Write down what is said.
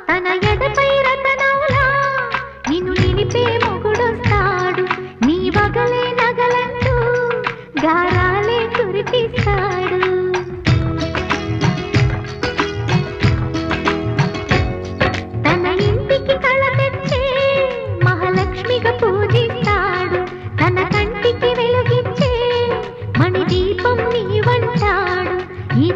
తన ఎదపై రతనౌలా నిన్ను నిలిపే మొగుడొస్తాడు, నీ వగలే నగలంటూ గారాలే కురిపిస్తాడు. తన ఇంటికి కళ తెచ్చే మహాలక్ష్మిగా పూజిస్తాడు, తన కంటికి వెలుగిచ్చే మణి దీపం నీవంటాడు. ఈ